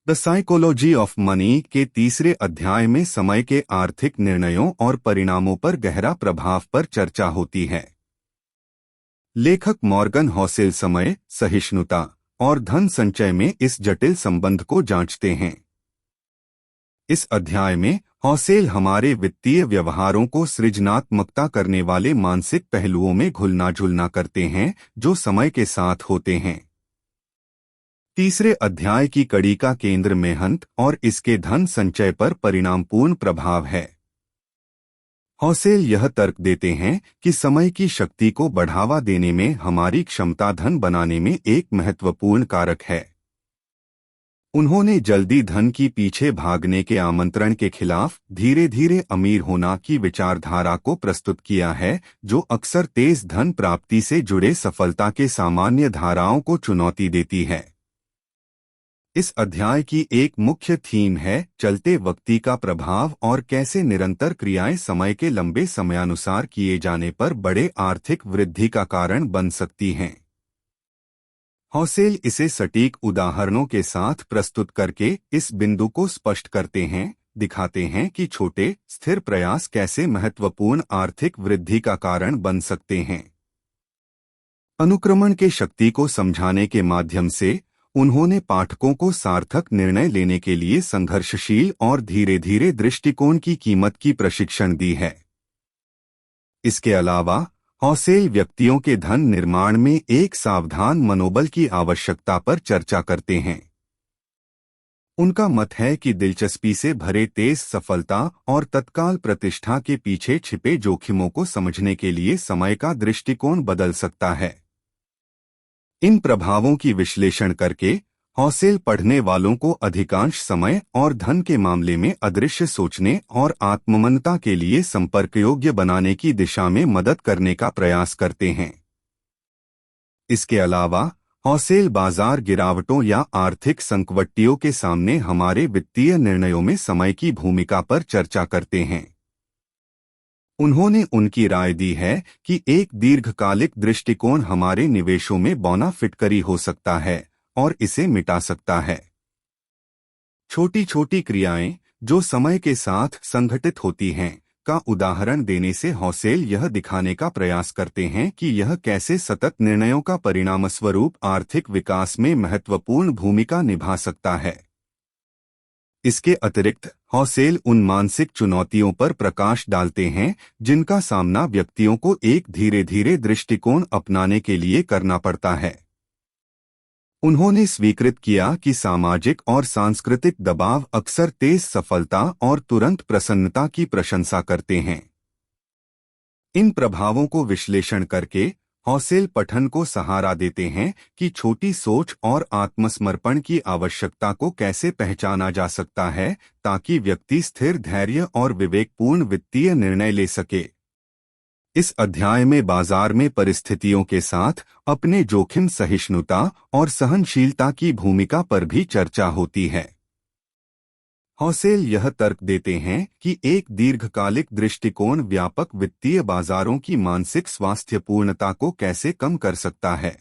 The psychology of money के तीसरे अध्याय में समय के आर्थिक निर्णयों और परिणामों पर गहरा प्रभाव पर चर्चा होती है। लेखक मॉर्गन हॉसेल समय, सहिष्णुता और धन संचय में इस जटिल संबंध को जांचते हैं। इस अध्याय में हॉसेल हमारे वित्तीय व्यवहारों को सृजनात्मकता करने वाले मानसिक पहलुओं में घुलना-झुलना करते हैं जो समय के साथ होते हैं। तीसरे अध्याय की कड़ी का केंद्र मेहनत और इसके धन संचय पर परिणामपूर्ण प्रभाव है। हॉसेल यह तर्क देते हैं कि समय की शक्ति को बढ़ावा देने में हमारी क्षमता धन बनाने में एक महत्वपूर्ण कारक है। उन्होंने जल्दी धन की पीछे भागने के आमंत्रण के खिलाफ धीरे धीरे अमीर होना की विचारधारा को प्रस्तुत किया है, जो अक्सर तेज धन प्राप्ति से जुड़े सफलता के सामान्य धाराओं को चुनौती देती है। इस अध्याय की एक मुख्य थीम है चलते वक्ती का प्रभाव और कैसे निरंतर क्रियाएं समय के लंबे समयानुसार किए जाने पर बड़े आर्थिक वृद्धि का कारण बन सकती हैं। हॉसेल इसे सटीक उदाहरणों के साथ प्रस्तुत करके इस बिंदु को स्पष्ट करते हैं, दिखाते हैं कि छोटे स्थिर प्रयास कैसे महत्वपूर्ण आर्थिक वृद्धि का कारण बन सकते हैं। अनुक्रमण के शक्ति को समझाने के माध्यम से उन्होंने पाठकों को सार्थक निर्णय लेने के लिए संघर्षशील और धीरे धीरे दृष्टिकोण की कीमत की प्रशिक्षण दी है। इसके अलावा हॉसेल व्यक्तियों के धन निर्माण में एक सावधान मनोबल की आवश्यकता पर चर्चा करते हैं। उनका मत है कि दिलचस्पी से भरे तेज सफलता और तत्काल प्रतिष्ठा के पीछे छिपे जोखिमों को समझने के लिए समय का दृष्टिकोण बदल सकता है। इन प्रभावों की विश्लेषण करके हॉसेल पढ़ने वालों को अधिकांश समय और धन के मामले में अदृश्य सोचने और आत्ममनता के लिए संपर्कयोग्य बनाने की दिशा में मदद करने का प्रयास करते हैं। इसके अलावा हॉसेल बाजार गिरावटों या आर्थिक संकटों के सामने हमारे वित्तीय निर्णयों में समय की भूमिका पर चर्चा करते हैं। उन्होंने उनकी राय दी है कि एक दीर्घकालिक दृष्टिकोण हमारे निवेशों में बोनाफिटकरी हो सकता है और इसे मिटा सकता है। छोटी छोटी क्रियाएं जो समय के साथ संघटित होती हैं का उदाहरण देने से हॉसेल यह दिखाने का प्रयास करते हैं कि यह कैसे सतत निर्णयों का परिणामस्वरूप आर्थिक विकास में महत्वपूर्ण भूमिका निभा सकता है। इसके अतिरिक्त हॉसेल उन मानसिक चुनौतियों पर प्रकाश डालते हैं जिनका सामना व्यक्तियों को एक धीरे धीरे दृष्टिकोण अपनाने के लिए करना पड़ता है। उन्होंने स्वीकृत किया कि सामाजिक और सांस्कृतिक दबाव अक्सर तेज सफलता और तुरंत प्रसन्नता की प्रशंसा करते हैं। इन प्रभावों को विश्लेषण करके हॉसेल पठन को सहारा देते हैं कि छोटी सोच और आत्मसमर्पण की आवश्यकता को कैसे पहचाना जा सकता है ताकि व्यक्ति स्थिर धैर्य और विवेकपूर्ण वित्तीय निर्णय ले सके। इस अध्याय में बाजार में परिस्थितियों के साथ अपने जोखिम सहिष्णुता और सहनशीलता की भूमिका पर भी चर्चा होती है। हॉसेल यह तर्क देते हैं कि एक दीर्घकालिक दृष्टिकोण व्यापक वित्तीय बाजारों की मानसिक स्वास्थ्यपूर्णता को कैसे कम कर सकता है।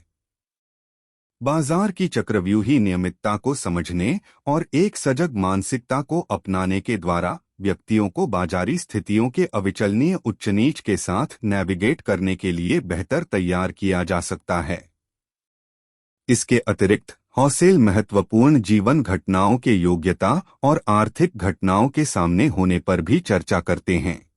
बाजार की चक्रव्यूही नियमितता को समझने और एक सजग मानसिकता को अपनाने के द्वारा व्यक्तियों को बाजारी स्थितियों के अविचलनीय उच्च नीच के साथ नेविगेट करने के लिए बेहतर तैयार किया जा सकता है। इसके अतिरिक्त हॉसेल महत्वपूर्ण जीवन घटनाओं के योग्यता और आर्थिक घटनाओं के सामने होने पर भी चर्चा करते हैं।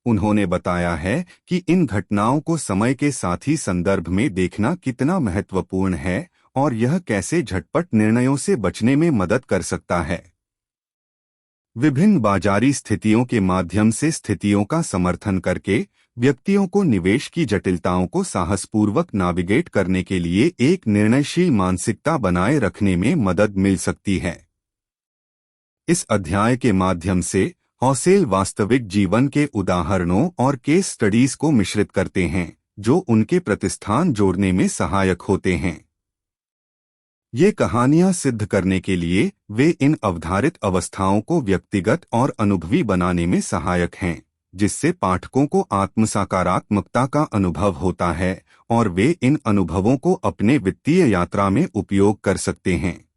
उन्होंने बताया है कि इन घटनाओं को समय के साथ ही संदर्भ में देखना कितना महत्वपूर्ण है और यह कैसे झटपट निर्णयों से बचने में मदद कर सकता है। विभिन्न बाजारी स्थितियों के माध्यम से स्थितियों का समर्थन करके व्यक्तियों को निवेश की जटिलताओं को साहसपूर्वक नाविगेट करने के लिए एक निर्णयशील मानसिकता बनाए रखने में मदद मिल सकती है। इस अध्याय के माध्यम से हॉसेल वास्तविक जीवन के उदाहरणों और केस स्टडीज को मिश्रित करते हैं जो उनके प्रतिष्ठान जोड़ने में सहायक होते हैं। ये कहानियां सिद्ध करने के लिए वे इन अवधारित अवस्थाओं को व्यक्तिगत और अनुभवी बनाने में सहायक हैं, जिससे पाठकों को आत्मसकारात्मकता का अनुभव होता है और वे इन अनुभवों को अपने वित्तीय यात्रा में उपयोग कर सकते हैं।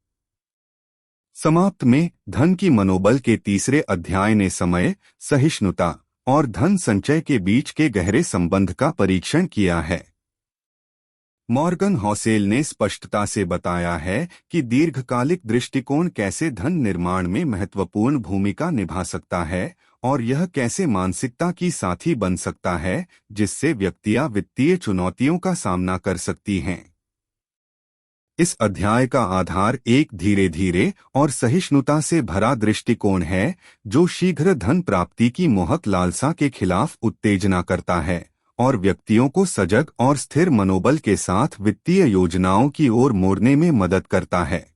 समाप्त में धन की मनोबल के तीसरे अध्याय ने समय, सहिष्णुता और धन संचय के बीच के गहरे संबंध का परीक्षण किया है। मॉर्गन हॉसेल ने स्पष्टता से बताया है कि दीर्घकालिक दृष्टिकोण कैसे धन निर्माण में महत्वपूर्ण भूमिका निभा सकता है और यह कैसे मानसिकता की साथी बन सकता है जिससे व्यक्तियां वित्तीय चुनौतियों का सामना कर सकती हैं। इस अध्याय का आधार एक धीरे धीरे और सहिष्णुता से भरा दृष्टिकोण है जो शीघ्र धन प्राप्ति की मोहक लालसा के खिलाफ उत्तेजना करता है और व्यक्तियों को सजग और स्थिर मनोबल के साथ वित्तीय योजनाओं की ओर मोड़ने में मदद करता है।